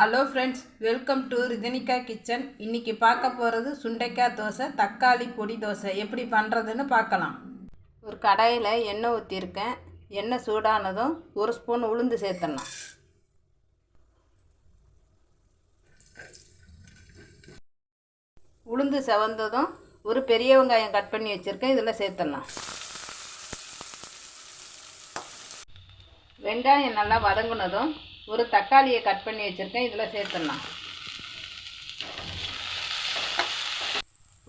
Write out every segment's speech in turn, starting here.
Hello friends, welcome to Rithanika kitchen. இன்றைக்கி பார்க்க போகிறது சுண்டைக்காய் தோசை, தக்காளி பொடி தோசை எப்படி பண்ணுறதுன்னு பார்க்கலாம். ஒரு கடாயில் எண்ணெய் ஊற்றிருக்கேன். எண்ணெய் சூடானதும் ஒரு ஸ்பூன் உளுந்து சேர்த்துடலாம். உளுந்து செவந்ததும் ஒரு பெரிய வெங்காயம் கட் பண்ணி வச்சுருக்கேன், இதில் சேர்த்துடலாம். வெங்காயம் நல்லா வதங்கினதும் ஒரு தக்காளியை கட் பண்ணி வச்சுருக்கேன், இதில் சேர்த்துடலாம்.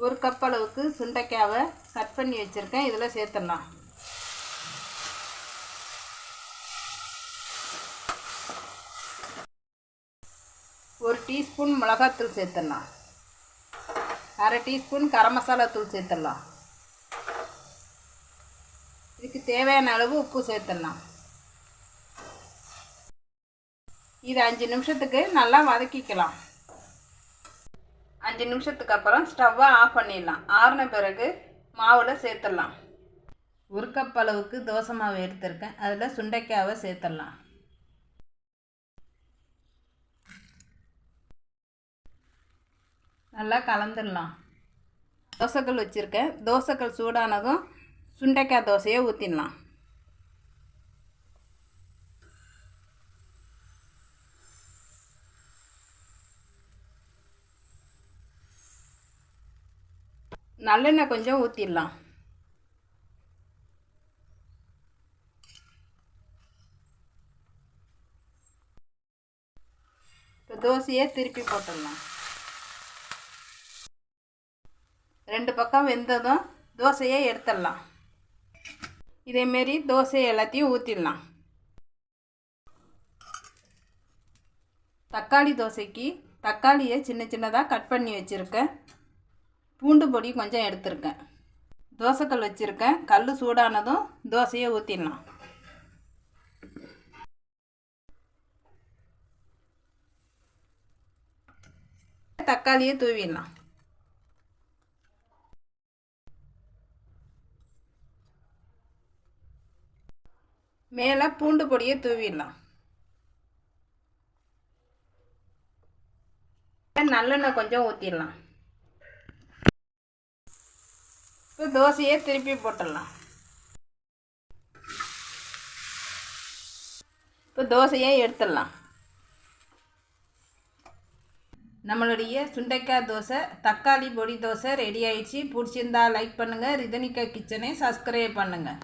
ஒரு கப் அளவுக்கு சுண்டைக்காவை கட் பண்ணி வச்சுருக்கேன், இதில் சேர்த்துடலாம். ஒரு டீஸ்பூன் மிளகாத்தூள் சேர்த்துடலாம். அரை டீஸ்பூன் கரம் மசாலா தூள் சேர்த்துடலாம். இதுக்கு தேவையான அளவு உப்பு சேர்த்துடலாம். இது 5 நிமிஷத்துக்கு நல்லா வதக்கிக்கலாம். 5 நிமிஷத்துக்கு அப்புறம் ஸ்டவ்வை ஆஃப் பண்ணிடலாம். ஆறின பிறகு மாவில் சேர்த்துடலாம். ஒரு கப் அளவுக்கு தோசை மாவு எடுத்துருக்கேன், அதில் சுண்டைக்காவை சேர்த்துடலாம். நல்லா கலந்துடலாம். தோசைக்கல் வச்சுருக்கேன். தோசைக்கல் சூடானதும் சுண்டைக்காய் தோசையை ஊற்றிடலாம். நல்லெண்ணெய் கொஞ்சம் ஊற்றிடலாம். இப்போ தோசையை திருப்பி போட்டுடலாம். 2 பக்கம் வெந்ததும் தோசையை எடுத்துடலாம். இதேமாரி தோசையை எல்லாத்தையும் ஊற்றிடலாம். தக்காளி தோசைக்கு தக்காளியை சின்ன சின்னதாக கட் பண்ணி வச்சுருக்கேன். பூண்டு பொடி கொஞ்சம் எடுத்துருக்கேன். தோசைக்கல் வச்சுருக்கேன். கல் சூடானதும் தோசையை ஊற்றிடலாம். தக்காளியை தூவிடலாம். மேலே பூண்டு பொடியை தூவிடலாம். நல்லெண்ணெய் கொஞ்சம் ஊற்றிடலாம். இப்போ தோசையை திருப்பி போட்டுடலாம். இப்போ தோசையை எடுத்துடலாம். நம்மளுடைய சுண்டைக்காய் தோசை, தக்காளி பொடி தோசை ரெடி ஆயிடுச்சு. பிடிச்சிருந்தா லைக் பண்ணுங்கள். ரிதனிகா கிச்சனை சப்ஸ்கிரைப் பண்ணுங்கள்.